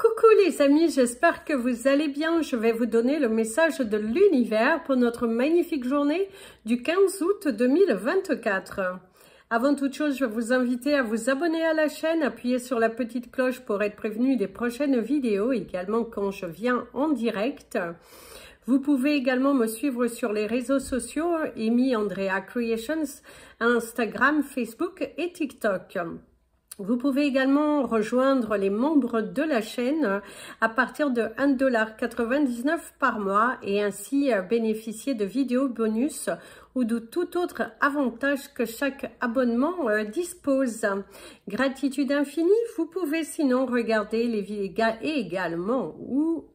Coucou les amis, j'espère que vous allez bien. Je vais vous donner le message de l'univers pour notre magnifique journée du 15 août 2024. Avant toute chose, je vais vous inviter à vous abonner à la chaîne, appuyer sur la petite cloche pour être prévenu des prochaines vidéos, également quand je viens en direct. Vous pouvez également me suivre sur les réseaux sociaux, Amy Andrea Creations, Instagram, Facebook et TikTok. Vous pouvez également rejoindre les membres de la chaîne à partir de 1,99$ par mois et ainsi bénéficier de vidéos bonus ou de tout autre avantage que chaque abonnement dispose. Gratitude infinie, vous pouvez sinon regarder les vidéos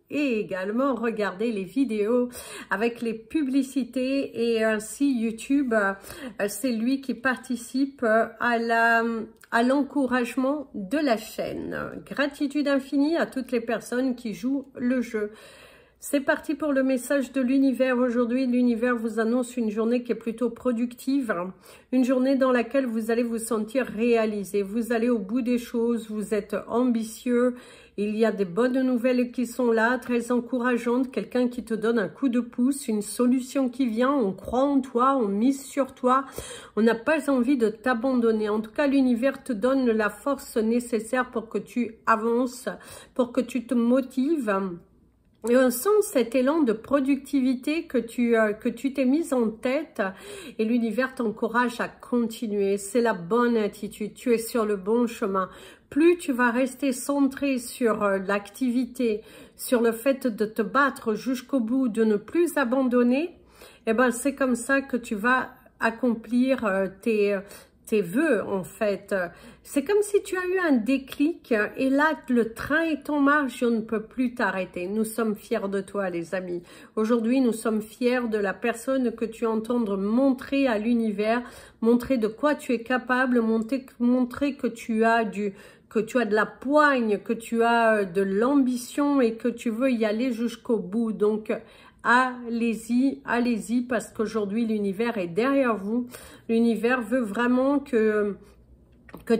et également regarder les vidéos avec les publicités et ainsi YouTube, c'est lui qui participe à l'encouragement de la chaîne. Gratitude infinie à toutes les personnes qui jouent le jeu. C'est parti pour le message de l'univers. Aujourd'hui, l'univers vous annonce une journée qui est plutôt productive, une journée dans laquelle vous allez vous sentir réalisé. Vous allez au bout des choses, vous êtes ambitieux. Il y a des bonnes nouvelles qui sont là, très encourageantes. Quelqu'un qui te donne un coup de pouce, une solution qui vient. On croit en toi, on mise sur toi. On n'a pas envie de t'abandonner. En tout cas, l'univers te donne la force nécessaire pour que tu avances, pour que tu te motives. Et on sent cet élan de productivité que tu t'es mise en tête et l'univers t'encourage à continuer. C'est la bonne attitude, tu es sur le bon chemin. Plus tu vas rester centré sur l'activité, sur le fait de te battre jusqu'au bout, de ne plus abandonner, eh ben c'est comme ça que tu vas accomplir tes vœux en fait. C'est comme si tu as eu un déclic et là le train est en marche, on ne peut plus t'arrêter. Nous sommes fiers de toi les amis. Aujourd'hui nous sommes fiers de la personne que tu entends montrer à l'univers, montrer de quoi tu es capable, montrer que tu as de la poigne, que tu as de l'ambition et que tu veux y aller jusqu'au bout. Donc allez-y, allez-y, parce qu'aujourd'hui, l'univers est derrière vous. L'univers veut vraiment que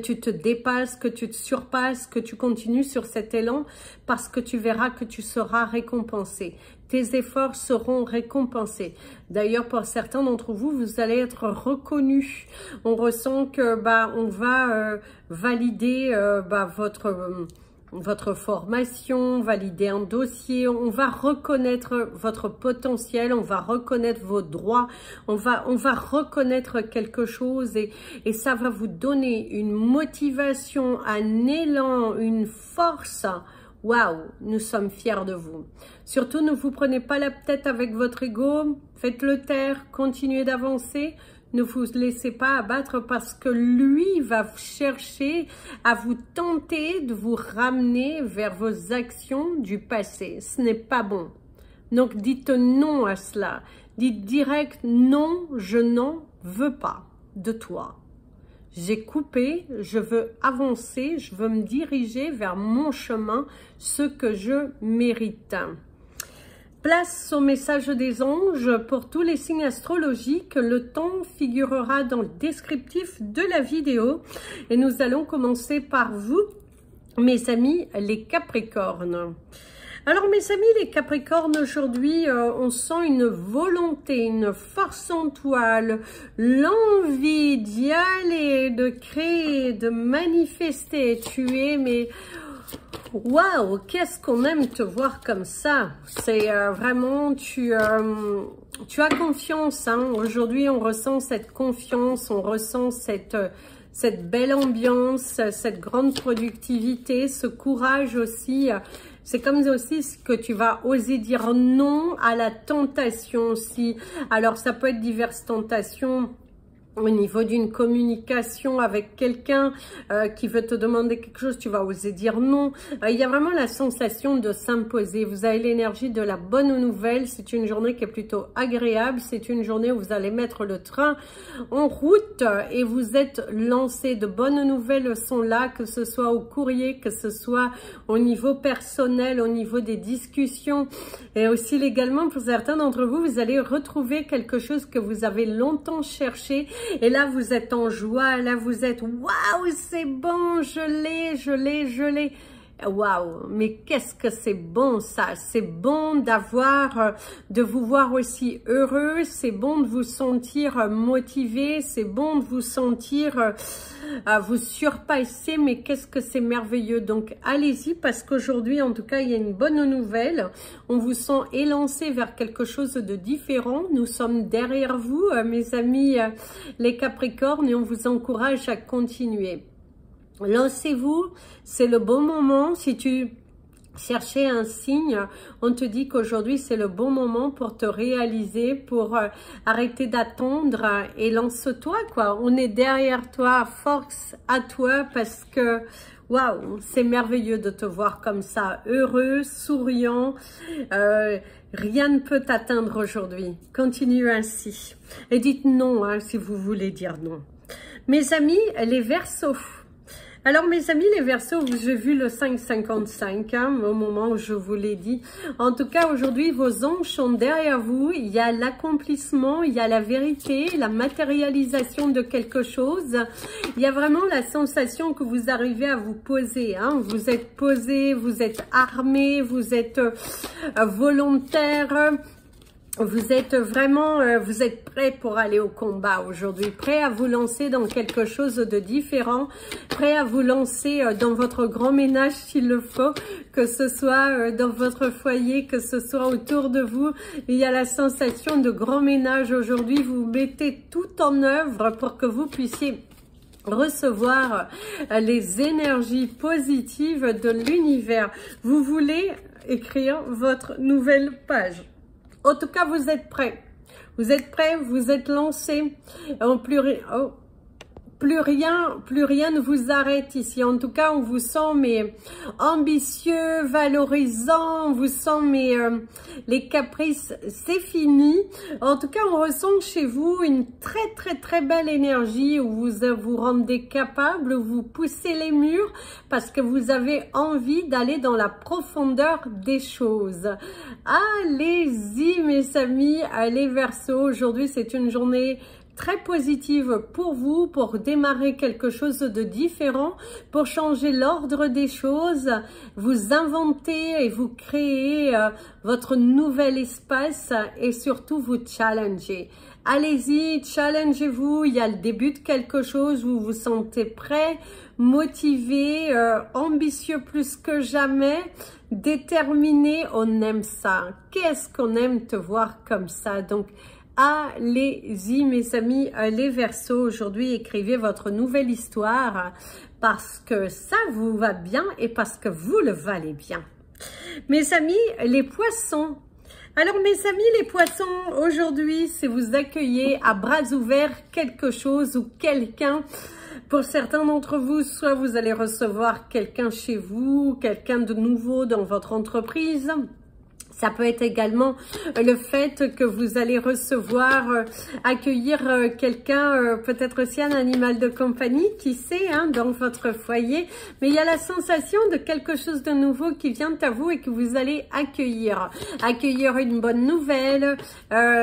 tu te dépasses, que tu te surpasses, que tu continues sur cet élan, parce que tu verras que tu seras récompensé. Tes efforts seront récompensés. D'ailleurs, pour certains d'entre vous, vous allez être reconnus. On ressent que on va valider votre formation, valider un dossier, on va reconnaître votre potentiel, on va reconnaître vos droits, on va reconnaître quelque chose et ça va vous donner une motivation, un élan, une force. Waouh, nous sommes fiers de vous. Surtout, ne vous prenez pas la tête avec votre ego, faites-le taire, continuez d'avancer. Ne vous laissez pas abattre parce que lui va chercher à vous tenter de vous ramener vers vos actions du passé. Ce n'est pas bon. Donc dites non à cela. Dites direct non, je n'en veux pas de toi. J'ai coupé, je veux avancer, je veux me diriger vers mon chemin, ce que je mérite. Place au message des anges pour tous les signes astrologiques. Le temps figurera dans le descriptif de la vidéo. Et nous allons commencer par vous, mes amis, les Capricornes. Alors, mes amis, les Capricornes, aujourd'hui, on sent une volonté, une force en toile, l'envie d'y aller, de créer, de manifester. Tu es, mais... Waouh, qu'est-ce qu'on aime te voir comme ça. C'est vraiment, tu as confiance. Hein. Aujourd'hui, on ressent cette confiance, on ressent cette belle ambiance, cette grande productivité, ce courage aussi. C'est comme aussi que tu vas oser dire non à la tentation aussi. Alors, ça peut être diverses tentations. Au niveau d'une communication avec quelqu'un qui veut te demander quelque chose, tu vas oser dire non. Il y a vraiment la sensation de s'imposer. Vous avez l'énergie de la bonne nouvelle. C'est une journée qui est plutôt agréable. C'est une journée où vous allez mettre le train en route et vous êtes lancé. De bonnes nouvelles sont là, que ce soit au courrier, que ce soit au niveau personnel, au niveau des discussions. Et aussi légalement, pour certains d'entre vous, vous allez retrouver quelque chose que vous avez longtemps cherché. Et là, vous êtes en joie, là, vous êtes « Waouh, c'est bon, je l'ai ». Waouh, mais qu'est-ce que c'est bon ça, c'est bon de vous voir aussi heureux, c'est bon de vous sentir motivé, c'est bon de vous sentir vous surpasser, mais qu'est-ce que c'est merveilleux. Donc allez-y, parce qu'aujourd'hui en tout cas il y a une bonne nouvelle, on vous sent élancé vers quelque chose de différent, nous sommes derrière vous mes amis les Capricornes et on vous encourage à continuer. Lancez-vous, c'est le bon moment. Si tu cherchais un signe, on te dit qu'aujourd'hui c'est le bon moment pour te réaliser, pour arrêter d'attendre et lance-toi quoi. On est derrière toi, force à toi parce que waouh, c'est merveilleux de te voir comme ça, heureux, souriant. Rien ne peut t'atteindre aujourd'hui. Continue ainsi et dites non hein, si vous voulez dire non. Mes amis, les Verseaux. Alors mes amis les Verseaux, j'ai vu le 5,55 hein, au moment où je vous l'ai dit. En tout cas aujourd'hui vos anges sont derrière vous, il y a l'accomplissement, il y a la vérité, la matérialisation de quelque chose. Il y a vraiment la sensation que vous arrivez à vous poser. Hein. Vous êtes posé, vous êtes armé, vous êtes volontaire. Vous êtes vraiment, vous êtes prêt pour aller au combat aujourd'hui, prêt à vous lancer dans quelque chose de différent, prêt à vous lancer dans votre grand ménage s'il le faut, que ce soit dans votre foyer, que ce soit autour de vous. Il y a la sensation de grand ménage aujourd'hui, vous mettez tout en œuvre pour que vous puissiez recevoir les énergies positives de l'univers. Vous voulez écrire votre nouvelle page. En tout cas, vous êtes prêts. Vous êtes prêts, vous êtes lancés. Plus rien ne vous arrête ici. En tout cas, on vous sent mais ambitieux, valorisant. On vous sent mais les caprices, c'est fini. En tout cas, on ressent chez vous une très belle énergie où vous vous rendez capable, vous poussez les murs parce que vous avez envie d'aller dans la profondeur des choses. Allez-y, mes amis, les Verseaux. Aujourd'hui, c'est une journée très positive pour vous, pour démarrer quelque chose de différent, pour changer l'ordre des choses, vous inventer et vous créer votre nouvel espace et surtout vous challenger. Allez-y, challengez-vous, il y a le début de quelque chose, vous vous sentez prêt, motivé, ambitieux plus que jamais, déterminé, on aime ça. Qu'est-ce qu'on aime te voir comme ça, donc allez-y mes amis, les Verseaux, aujourd'hui écrivez votre nouvelle histoire parce que ça vous va bien et parce que vous le valez bien. Mes amis, les Poissons. Alors mes amis les Poissons, aujourd'hui c'est vous accueillez à bras ouverts quelque chose ou quelqu'un. Pour certains d'entre vous, soit vous allez recevoir quelqu'un chez vous, quelqu'un de nouveau dans votre entreprise. Ça peut être également le fait que vous allez recevoir, accueillir quelqu'un, peut-être aussi un animal de compagnie, qui sait, hein, dans votre foyer. Mais il y a la sensation de quelque chose de nouveau qui vient à vous et que vous allez accueillir. Accueillir une bonne nouvelle,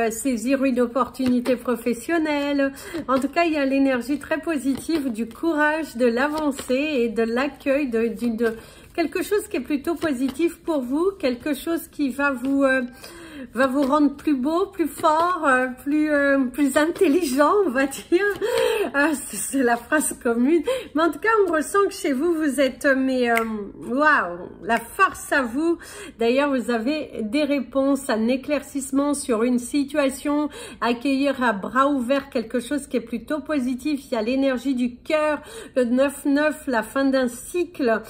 saisir une opportunité professionnelle. En tout cas, il y a l'énergie très positive du courage, de l'avancée et de l'accueil d'une quelque chose qui est plutôt positif pour vous, quelque chose qui va vous rendre plus beau, plus fort, plus intelligent, on va dire. C'est la phrase commune. Mais en tout cas, on ressent que chez vous, vous êtes, waouh, la force à vous. D'ailleurs, vous avez des réponses, un éclaircissement sur une situation, accueillir à bras ouverts quelque chose qui est plutôt positif. Il y a l'énergie du cœur, le 9-9, la fin d'un cycle,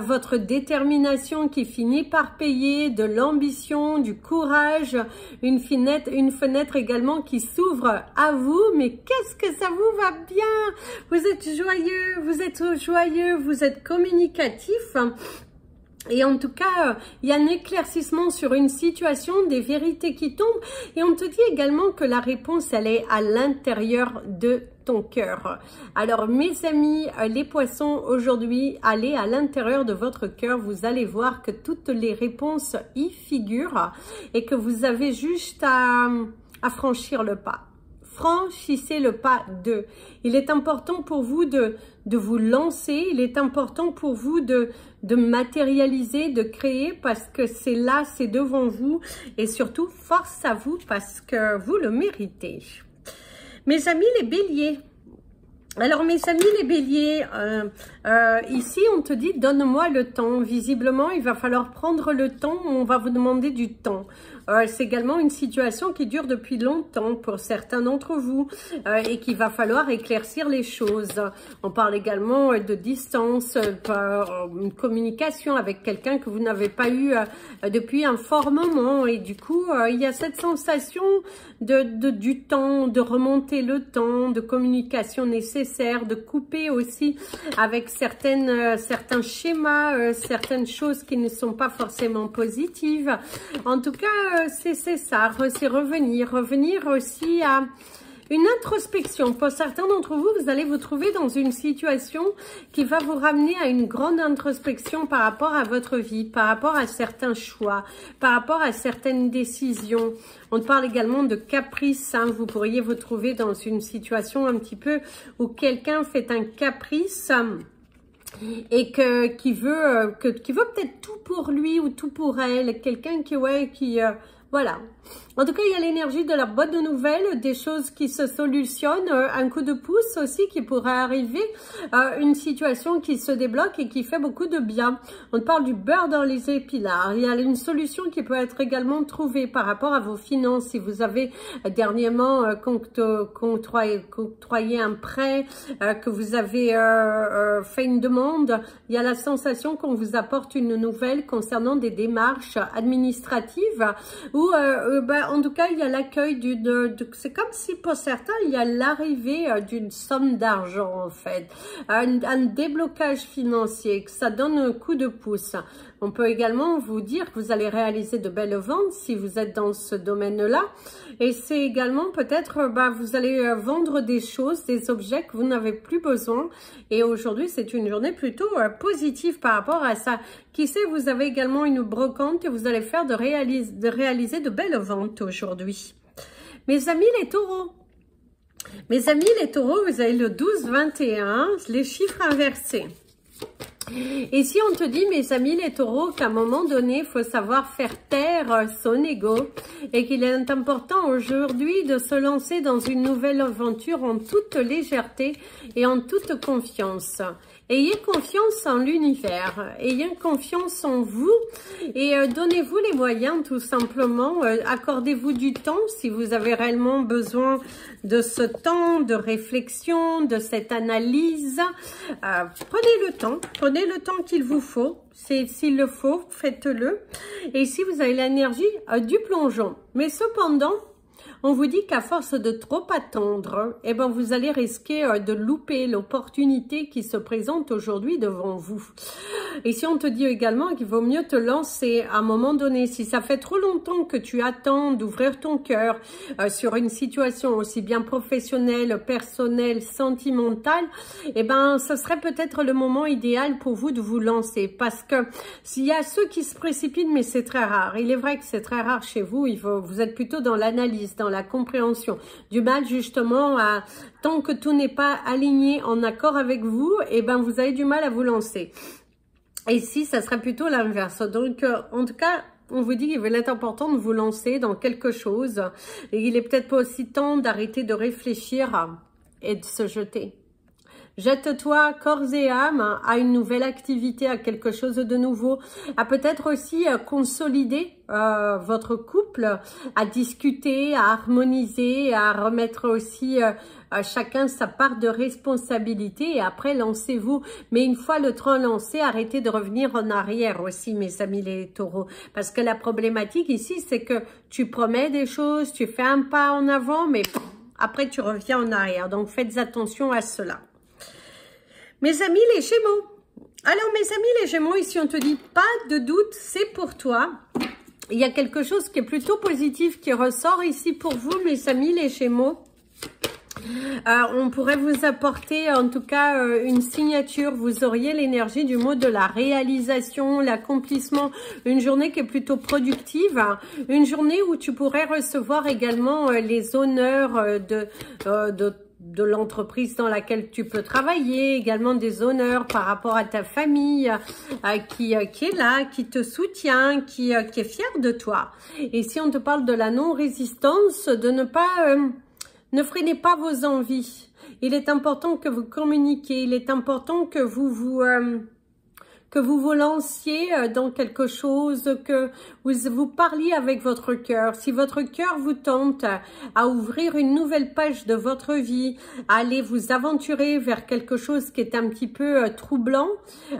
votre détermination qui finit par payer, de l'ambition, du courage, une fenêtre également qui s'ouvre à vous. Mais qu'est-ce que ça vous va bien, vous êtes joyeux, vous êtes communicatif. Et en tout cas, il y a un éclaircissement sur une situation, des vérités qui tombent. Et on te dit également que la réponse, elle est à l'intérieur de ton cœur. Alors, mes amis, les Poissons, aujourd'hui, allez à l'intérieur de votre cœur. Vous allez voir que toutes les réponses y figurent et que vous avez juste à franchir le pas. franchissez le pas 2. Il est important pour vous de vous lancer. Il est important pour vous de matérialiser, de créer parce que c'est là, c'est devant vous. Et surtout, force à vous parce que vous le méritez. Mes amis les béliers. Alors mes amis les béliers, ici on te dit donne-moi le temps. Visiblement il va falloir prendre le temps, on va vous demander du temps. C'est également une situation qui dure depuis longtemps pour certains d'entre vous et qu'il va falloir éclaircir les choses. On parle également de distance, une communication avec quelqu'un que vous n'avez pas eu depuis un fort moment et du coup il y a cette sensation du temps, de remonter le temps, de communication nécessaire, de couper aussi avec certains schémas, certaines choses qui ne sont pas forcément positives. En tout cas, c'est ça, c'est revenir aussi à une introspection. Pour certains d'entre vous, vous allez vous trouver dans une situation qui va vous ramener à une grande introspection par rapport à votre vie, par rapport à certains choix, par rapport à certaines décisions. On parle également de caprice. Hein. Vous pourriez vous trouver dans une situation un petit peu où quelqu'un fait un caprice et qui veut peut-être tout pour lui ou tout pour elle. Quelqu'un voilà. En tout cas, il y a l'énergie de la bonne nouvelle, des choses qui se solutionnent, un coup de pouce aussi qui pourrait arriver, une situation qui se débloque et qui fait beaucoup de bien. On parle du beurre dans les épinards. Il y a une solution qui peut être également trouvée par rapport à vos finances. Si vous avez dernièrement octroyé un prêt, que vous avez fait une demande, il y a la sensation qu'on vous apporte une nouvelle concernant des démarches administratives ou en tout cas, il y a l'accueil c'est comme si pour certains, il y a l'arrivée d'une somme d'argent en fait, un déblocage financier, que ça donne un coup de pouce. On peut également vous dire que vous allez réaliser de belles ventes si vous êtes dans ce domaine-là. Et c'est également peut-être, vous allez vendre des choses, des objets que vous n'avez plus besoin. Et aujourd'hui, c'est une journée plutôt positive par rapport à ça. Qui sait, vous avez également une brocante et vous allez faire de réaliser de belles ventes aujourd'hui. Mes amis les taureaux. Mes amis les taureaux, vous avez le 12-21, les chiffres inversés. Et si on te dit, mes amis les taureaux, qu'à un moment donné, il faut savoir faire taire son ego et qu'il est important aujourd'hui de se lancer dans une nouvelle aventure en toute légèreté et en toute confiance. Ayez confiance en l'univers, ayez confiance en vous et donnez-vous les moyens tout simplement. Accordez-vous du temps si vous avez réellement besoin de ce temps de réflexion, de cette analyse. Prenez le temps qu'il vous faut. S'il le faut, faites-le. Et si vous avez l'énergie du plongeon. Mais cependant, on vous dit qu'à force de trop attendre, vous allez risquer de louper l'opportunité qui se présente aujourd'hui devant vous. Et si on te dit également qu'il vaut mieux te lancer à un moment donné, si ça fait trop longtemps que tu attends d'ouvrir ton cœur sur une situation aussi bien professionnelle, personnelle, sentimentale, ce serait peut-être le moment idéal pour vous de vous lancer. Parce que s'il y a ceux qui se précipitent, mais c'est très rare. Il est vrai que c'est très rare chez vous. Vous êtes plutôt dans l'analyse, dans la compréhension, du mal justement à, tant que tout n'est pas aligné en accord avec vous, vous avez du mal à vous lancer. Et ici, ça serait plutôt l'inverse. Donc, en tout cas, on vous dit qu'il va être important de vous lancer dans quelque chose. Et il est peut-être pas aussi temps d'arrêter de réfléchir et de se jeter. Jette-toi corps et âme à une nouvelle activité, à quelque chose de nouveau, à peut-être aussi consolider votre couple, à discuter, à harmoniser, à remettre aussi chacun sa part de responsabilité et après lancez-vous. Mais une fois le train lancé, arrêtez de revenir en arrière aussi, mes amis les taureaux. Parce que la problématique ici, c'est que tu promets des choses, tu fais un pas en avant, mais après tu reviens en arrière. Donc faites attention à cela. Mes amis les Gémeaux. Alors mes amis les Gémeaux, ici on te dit pas de doute, c'est pour toi. Il y a quelque chose qui est plutôt positif qui ressort ici pour vous, mes amis les Gémeaux. On pourrait vous apporter en tout cas une signature. Vous auriez l'énergie du mot de la réalisation, l'accomplissement. Une journée qui est plutôt productive. Une journée où tu pourrais recevoir également les honneurs de l'entreprise dans laquelle tu peux travailler, également des honneurs par rapport à ta famille qui est là, qui te soutient, qui est fière de toi. Et si on te parle de la non-résistance, de ne pas... ne freinez pas vos envies. Il est important que vous communiquiez. Il est important que vous vous lanciez dans quelque chose, que vous parliez avec votre cœur. Si votre cœur vous tente à ouvrir une nouvelle page de votre vie, à aller vous aventurer vers quelque chose qui est un petit peu troublant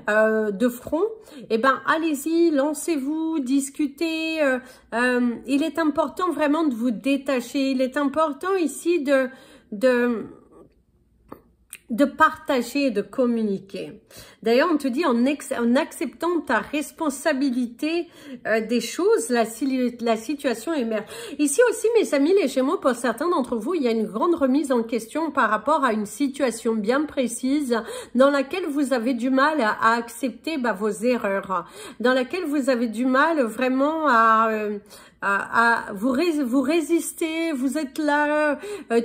de front, eh ben allez-y, lancez-vous, discutez. Il est important vraiment de vous détacher. Il est important ici de partager et de communiquer. D'ailleurs, on te dit en acceptant ta responsabilité des choses, la situation émerge. Ici aussi, mes amis, les Gémeaux, pour certains d'entre vous, il y a une grande remise en question par rapport à une situation bien précise dans laquelle vous avez du mal à accepter vos erreurs, dans laquelle vous avez du mal vraiment à vous résister, vous êtes là,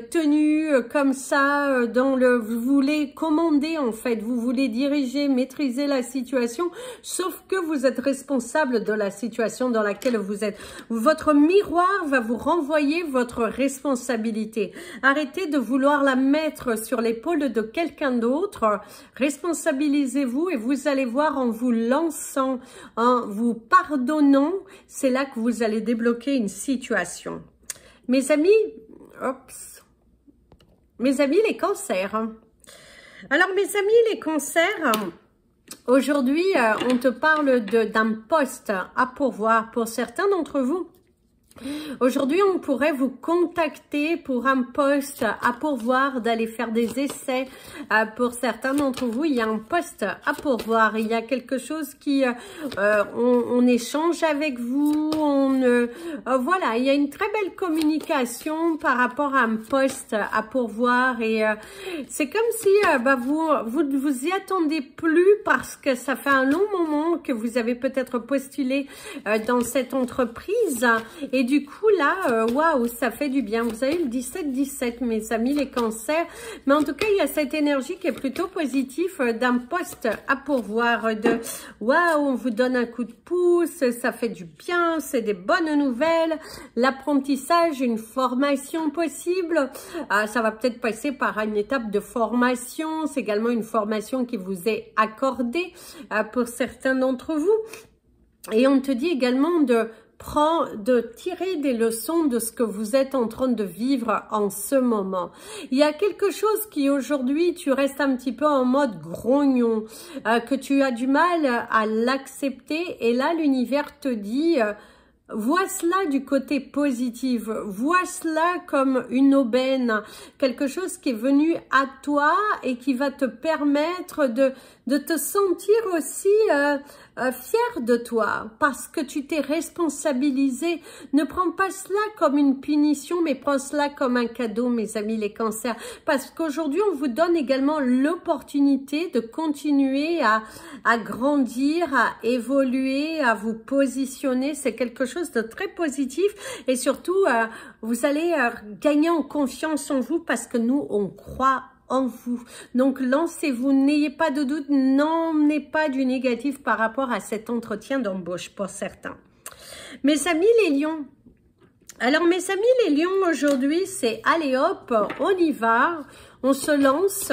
tenu comme ça, vous voulez commander en fait, vous voulez diriger, maîtriser la situation, sauf que vous êtes responsable de la situation dans laquelle vous êtes. Votre miroir va vous renvoyer votre responsabilité. Arrêtez de vouloir la mettre sur l'épaule de quelqu'un d'autre, responsabilisez-vous et vous allez voir en vous lançant, en vous pardonnant, c'est là que vous allez débloquer une situation. Mes amis, les cancers. Alors mes amis, les cancers, aujourd'hui, on te parle d'un poste à pourvoir pour certains d'entre vous. Aujourd'hui, on pourrait vous contacter pour un poste à pourvoir, d'aller faire des essais. Pour certains d'entre vous, il y a un poste à pourvoir. Il y a quelque chose qui, on échange avec vous. Voilà, il y a une très belle communication par rapport à un poste à pourvoir. Et c'est comme si vous y attendez plus parce que ça fait un long moment que vous avez peut-être postulé dans cette entreprise. Et du coup, là, waouh, ça fait du bien. Vous avez le 17-17, mes amis, les cancers. Mais en tout cas, il y a cette énergie qui est plutôt positive d'un poste à pourvoir. De waouh, on vous donne un coup de pouce, ça fait du bien, c'est des bonnes nouvelles. L'apprentissage, une formation possible. Ça va peut-être passer par une étape de formation. C'est également une formation qui vous est accordée pour certains d'entre vous. Et on te dit également de tirer des leçons de ce que vous êtes en train de vivre en ce moment. Il y a quelque chose qui aujourd'hui, tu restes un petit peu en mode grognon, que tu as du mal à l'accepter et là l'univers te dit... vois cela du côté positif, vois cela comme une aubaine, quelque chose qui est venu à toi et qui va te permettre de te sentir aussi fier de toi parce que tu t'es responsabilisé. Ne prends pas cela comme une punition, mais prends cela comme un cadeau, mes amis les cancers, parce qu'aujourd'hui on vous donne également l'opportunité de continuer à grandir, à évoluer, à vous positionner. C'est quelque chose de très positif et surtout vous allez gagner en confiance en vous parce que nous on croit en vous. Donc lancez-vous, n'ayez pas de doute, n'emmenez pas du négatif par rapport à cet entretien d'embauche pour certains. Mes amis les lions, alors mes amis les lions, aujourd'hui c'est allez hop, on y va, on se lance.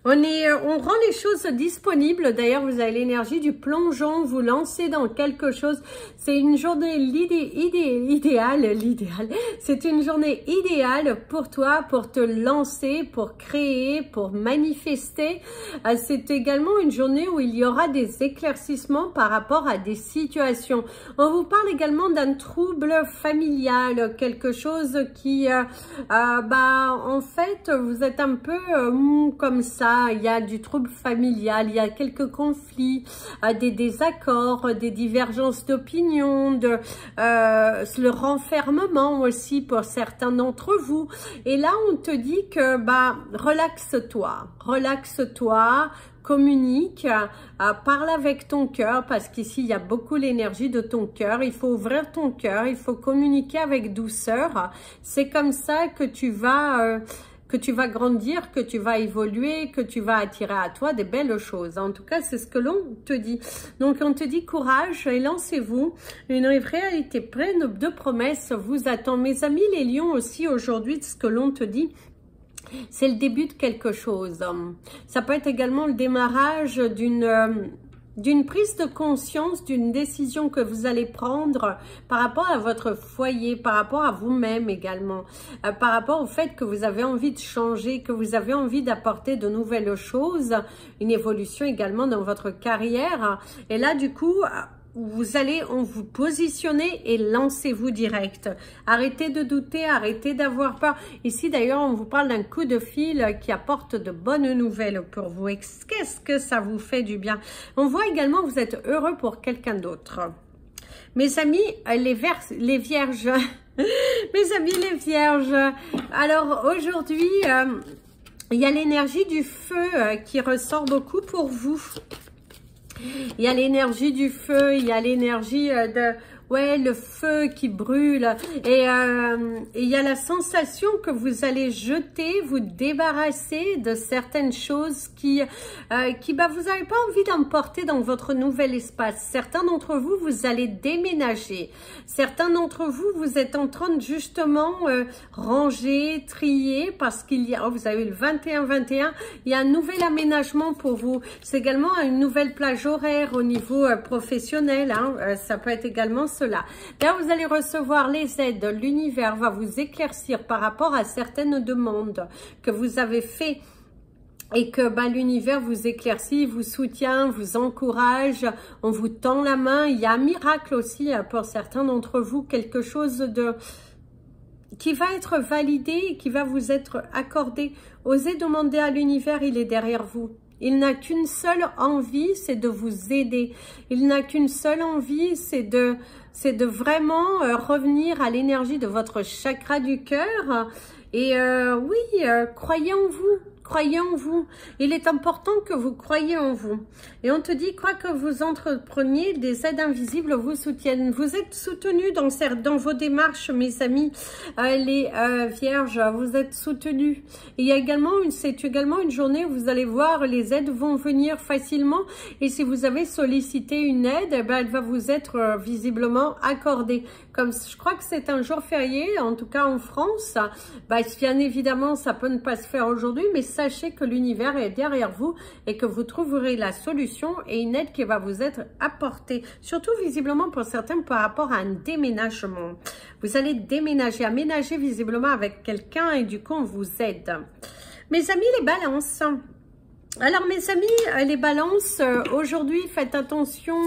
On rend les choses disponibles. D'ailleurs, vous avez l'énergie du plongeon. Vous lancez dans quelque chose. C'est une journée idéale. C'est une journée idéale pour toi, pour te lancer, pour créer, pour manifester. C'est également une journée où il y aura des éclaircissements par rapport à des situations. On vous parle également d'un trouble familial, quelque chose qui, en fait, vous êtes un peu comme ça. il y a du trouble familial, il y a quelques conflits, des désaccords, des divergences d'opinion, le renfermement aussi pour certains d'entre vous. Et là, on te dit que relaxe-toi, communique, parle avec ton cœur, parce qu'ici il y a beaucoup l'énergie de ton cœur. Il faut ouvrir ton cœur, il faut communiquer avec douceur. C'est comme ça que tu vas grandir, que tu vas évoluer, que tu vas attirer à toi des belles choses. En tout cas, c'est ce que l'on te dit. Donc, on te dit courage et lancez-vous. Une réalité pleine de promesses vous attend. Mes amis, les lions aussi, aujourd'hui, ce que l'on te dit, c'est le début de quelque chose. Ça peut être également le démarrage d'une prise de conscience, d'une décision que vous allez prendre par rapport à votre foyer, par rapport à vous-même également, par rapport au fait que vous avez envie de changer, que vous avez envie d'apporter de nouvelles choses, une évolution également dans votre carrière. Et là, du coup, vous allez vous positionner et lancez-vous direct. Arrêtez de douter, arrêtez d'avoir peur. Ici d'ailleurs, on vous parle d'un coup de fil qui apporte de bonnes nouvelles pour vous. Qu'est-ce que ça vous fait du bien? On voit également que vous êtes heureux pour quelqu'un d'autre. Mes amis, les vierges, mes amis les vierges, alors aujourd'hui, il y a l'énergie du feu qui ressort beaucoup pour vous. Il y a l'énergie du feu, il y a l'énergie le feu qui brûle. Et il y a la sensation que vous allez jeter, vous débarrasser de certaines choses qui vous n'avez pas envie d'emporter dans votre nouvel espace. Certains d'entre vous, vous allez déménager. Certains d'entre vous, vous êtes en train de justement ranger, trier, parce qu'il y a, vous avez eu le 21-21, il y a un nouvel aménagement pour vous. C'est également une nouvelle plage horaire au niveau professionnel. Ça peut être également cela. Là, vous allez recevoir les aides. L'univers va vous éclaircir par rapport à certaines demandes que vous avez faites et que l'univers vous éclaircit, vous soutient, vous encourage, on vous tend la main. Il y a un miracle aussi pour certains d'entre vous, quelque chose qui va être validé et qui va vous être accordé. Osez demander à l'univers, il est derrière vous. Il n'a qu'une seule envie, c'est de vous aider. Il n'a qu'une seule envie, c'est de vraiment revenir à l'énergie de votre chakra du cœur. Et croyez en vous. Croyez en vous. Il est important que vous croyiez en vous. Et on te dit, quoi que vous entrepreniez, des aides invisibles vous soutiennent. Vous êtes soutenus dans vos démarches, mes amis, les vierges. Vous êtes soutenus. Il y a également c'est également une journée où vous allez voir, les aides vont venir facilement. Et si vous avez sollicité une aide, elle va vous être visiblement accordée. Comme je crois que c'est un jour férié, en tout cas en France, bien évidemment, ça peut ne pas se faire aujourd'hui, mais sachez que l'univers est derrière vous et que vous trouverez la solution et une aide qui va vous être apportée. Surtout visiblement pour certains par rapport à un déménagement. Vous allez déménager, aménager visiblement avec quelqu'un et du coup on vous aide. Mes amis les balances. Alors mes amis, les balances, aujourd'hui faites attention,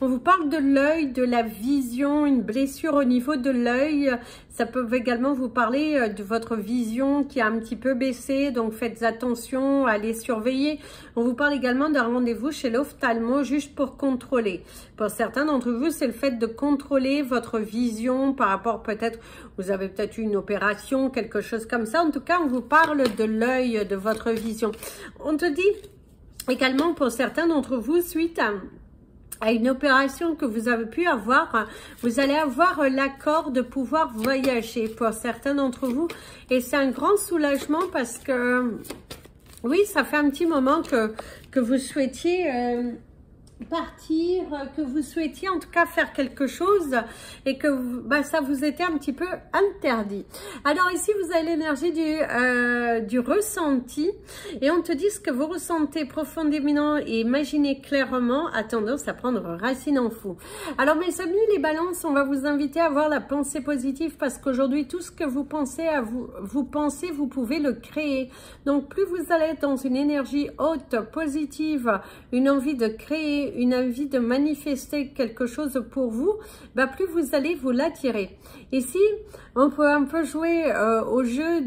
on vous parle de l'œil, de la vision, une blessure au niveau de l'œil. Ça peut également vous parler de votre vision qui a un petit peu baissé, donc faites attention, allez surveiller. On vous parle également d'un rendez-vous chez l'ophtalmo juste pour contrôler. Pour certains d'entre vous, c'est le fait de contrôler votre vision par rapport peut-être, vous avez peut-être eu une opération, quelque chose comme ça. En tout cas, on vous parle de l'œil, de votre vision. On te dit également pour certains d'entre vous, suite à une opération que vous avez pu avoir, vous allez avoir l'accord de pouvoir voyager pour certains d'entre vous. Et c'est un grand soulagement parce que, oui, ça fait un petit moment que vous souhaitiez partir, que vous souhaitiez en tout cas faire quelque chose et que ça vous était un petit peu interdit. Alors ici vous avez l'énergie du ressenti et on te dit ce que vous ressentez profondément et imaginez clairement a tendance à prendre racine en vous. Alors mes amis les balances, on va vous inviter à avoir la pensée positive parce qu'aujourd'hui tout ce que vous pensez vous pouvez le créer. Donc plus vous allez être dans une énergie haute, positive, une envie de créer, avez une envie de manifester quelque chose pour vous, bah, plus vous allez vous l'attirer. Ici, on peut un peu jouer au jeu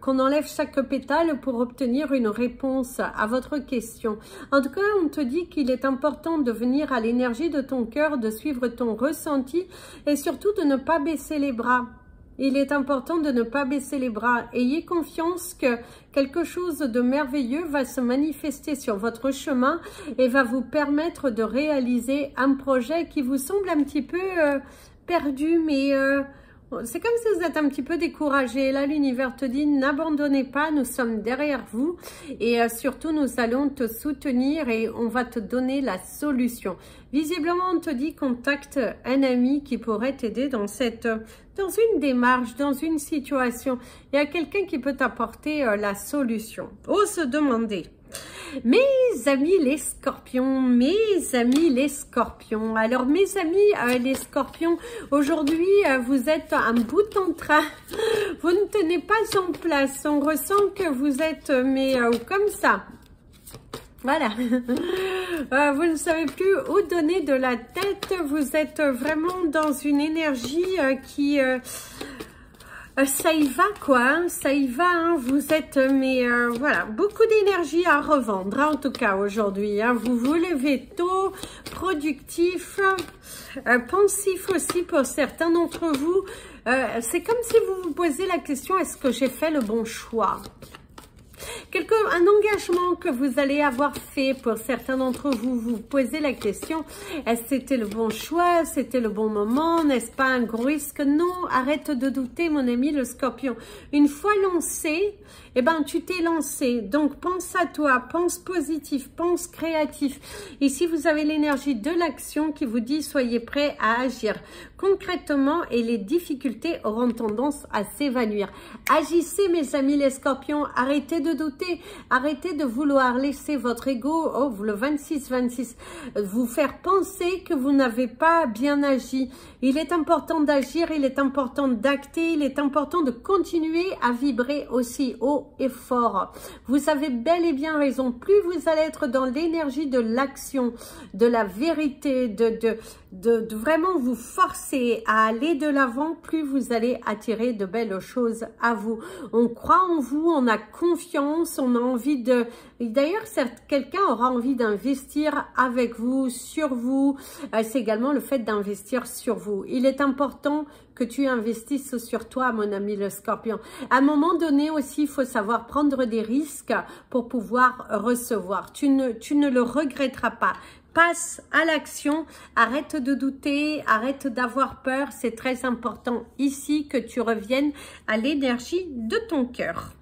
qu'on enlève chaque pétale pour obtenir une réponse à votre question. En tout cas, on te dit qu'il est important de venir à l'énergie de ton cœur, de suivre ton ressenti et surtout de ne pas baisser les bras. Il est important de ne pas baisser les bras. Ayez confiance que quelque chose de merveilleux va se manifester sur votre chemin et va vous permettre de réaliser un projet qui vous semble un petit peu perdu, mais c'est comme si vous êtes un petit peu découragé. Là, l'univers te dit, n'abandonnez pas, nous sommes derrière vous et surtout, nous allons te soutenir et on va te donner la solution. Visiblement, on te dit, contacte un ami qui pourrait t'aider dans une démarche, dans une situation. Il y a quelqu'un qui peut t'apporter la solution. Ose demander. Mes amis les scorpions, alors mes amis les scorpions, aujourd'hui vous êtes un bout en train, vous ne tenez pas en place, on ressent que vous êtes comme ça. Voilà, vous ne savez plus où donner de la tête, vous êtes vraiment dans une énergie qui... ça y va quoi, hein, ça y va, hein, vous êtes, voilà, beaucoup d'énergie à revendre, hein, en tout cas aujourd'hui, hein, vous vous levez tôt, productif, pensif aussi pour certains d'entre vous, c'est comme si vous vous posez la question, est-ce que j'ai fait le bon choix ? Un engagement que vous allez avoir fait pour certains d'entre vous, vous posez la question, est-ce que c'était le bon choix, c'était le bon moment, n'est-ce pas un gros risque? Non, arrête de douter mon ami le scorpion. Une fois lancé, eh ben tu t'es lancé, donc pense à toi, pense positif, pense créatif. Ici vous avez l'énergie de l'action qui vous dit soyez prêts à agir concrètement et les difficultés auront tendance à s'évanouir. Agissez mes amis les scorpions, arrêtez de douter, arrêtez de vouloir laisser votre ego, le 26-26, vous faire penser que vous n'avez pas bien agi. Il est important d'agir, il est important d'acter, il est important de continuer à vibrer aussi haut et fort. Vous avez bel et bien raison, plus vous allez être dans l'énergie de l'action, de la vérité, de vraiment vous forcer à aller de l'avant, plus vous allez attirer de belles choses à vous. On croit en vous, on a confiance, on a envie de... D'ailleurs, quelqu'un aura envie d'investir avec vous, sur vous. C'est également le fait d'investir sur vous. Il est important que tu investisses sur toi, mon ami le scorpion. À un moment donné aussi, il faut savoir prendre des risques pour pouvoir recevoir. Tu ne le regretteras pas. Passe à l'action, arrête de douter, arrête d'avoir peur. C'est très important ici que tu reviennes à l'énergie de ton cœur.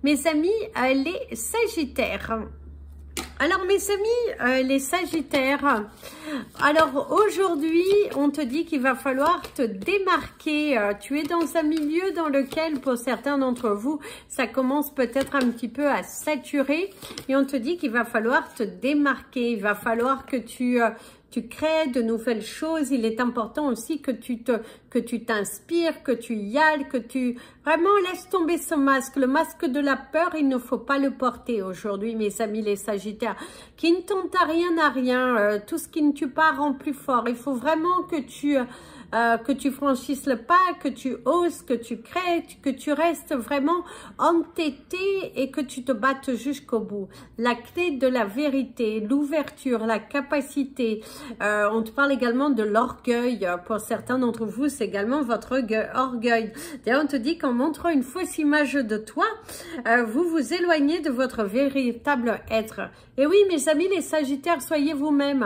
Mes amis, les Sagittaires. Alors mes amis, les Sagittaires, alors aujourd'hui, on te dit qu'il va falloir te démarquer. Tu es dans un milieu dans lequel, pour certains d'entre vous, ça commence peut-être un petit peu à saturer. Et on te dit qu'il va falloir te démarquer. Il va falloir que tu crées de nouvelles choses. Il est important aussi que tu t'inspires, que tu y ailles, que tu vraiment laisses tomber ce masque. Le masque de la peur, il ne faut pas le porter aujourd'hui, mes amis les Sagittaires. Qui ne tente à rien, tout ce qui ne tue pas rend plus fort. Il faut vraiment que tu franchisses le pas, que tu oses, que tu crées, que tu restes vraiment entêté et que tu te battes jusqu'au bout. La clé de la vérité, l'ouverture, la capacité. On te parle également de l'orgueil. Pour certains d'entre vous, c'est également votre orgueil. D'ailleurs, on te dit qu'en montrant une fausse image de toi, vous vous éloignez de votre véritable être. Et oui, mes amis, les Sagittaires, soyez vous-même.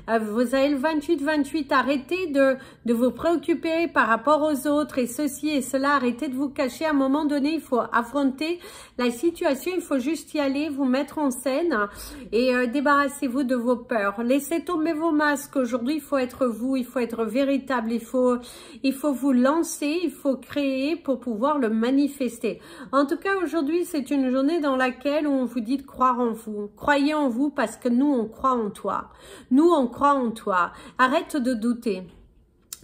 Vous avez le 28-28, arrêtez de vous préoccuper par rapport aux autres et ceci et cela, arrêtez de vous cacher. À un moment donné, il faut affronter la situation, il faut juste y aller, vous mettre en scène et débarrassez-vous de vos peurs. Laissez tomber vos masques. Aujourd'hui, il faut être vous, il faut être véritable, il faut vous lancer, il faut créer pour pouvoir le manifester. En tout cas, aujourd'hui, c'est une journée dans laquelle on vous dit de croire en vous. Croyez en vous parce que nous, on croit en toi. Nous, on croit en toi. Arrête de douter.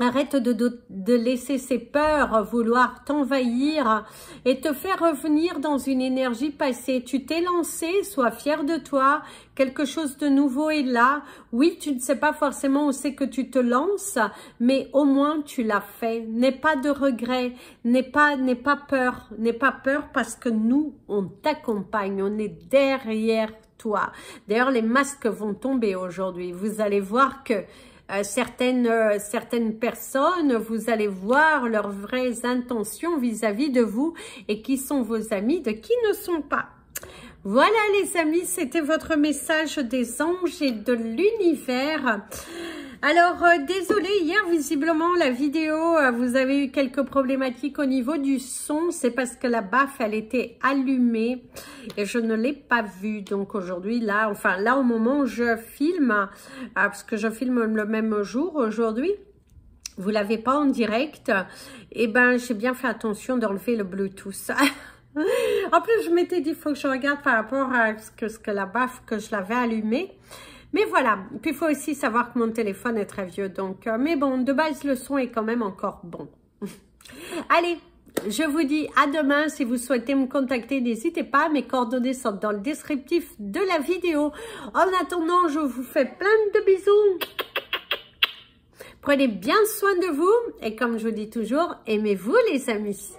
Arrête de laisser ces peurs vouloir t'envahir et te faire revenir dans une énergie passée. Tu t'es lancé, sois fier de toi. Quelque chose de nouveau est là. Oui, tu ne sais pas forcément où c'est que tu te lances, mais au moins tu l'as fait. N'aie pas de regrets, n'aie pas peur. N'aie pas peur parce que nous, on t'accompagne, on est derrière toi. D'ailleurs, les masques vont tomber aujourd'hui. Vous allez voir que certaines personnes, vous allez voir leurs vraies intentions vis-à-vis de vous et qui sont vos amis, de qui ne sont pas. Voilà les amis, c'était votre message des anges et de l'univers. Alors, désolé, hier, visiblement, la vidéo, vous avez eu quelques problématiques au niveau du son. C'est parce que la baffe, elle était allumée et je ne l'ai pas vue. Donc, aujourd'hui, là, enfin, là, au moment où je filme, parce que je filme le même jour aujourd'hui, vous l'avez pas en direct, et ben, j'ai bien fait attention d'enlever le Bluetooth. En plus, je m'étais dit, il faut que je regarde par rapport à ce que la baffe, que je l'avais allumée. Mais voilà, puis il faut aussi savoir que mon téléphone est très vieux, donc, mais bon, de base, le son est quand même encore bon. Allez, je vous dis à demain. Si vous souhaitez me contacter, n'hésitez pas, mes coordonnées sont dans le descriptif de la vidéo. En attendant, je vous fais plein de bisous. Prenez bien soin de vous, et comme je vous dis toujours, aimez-vous les amis.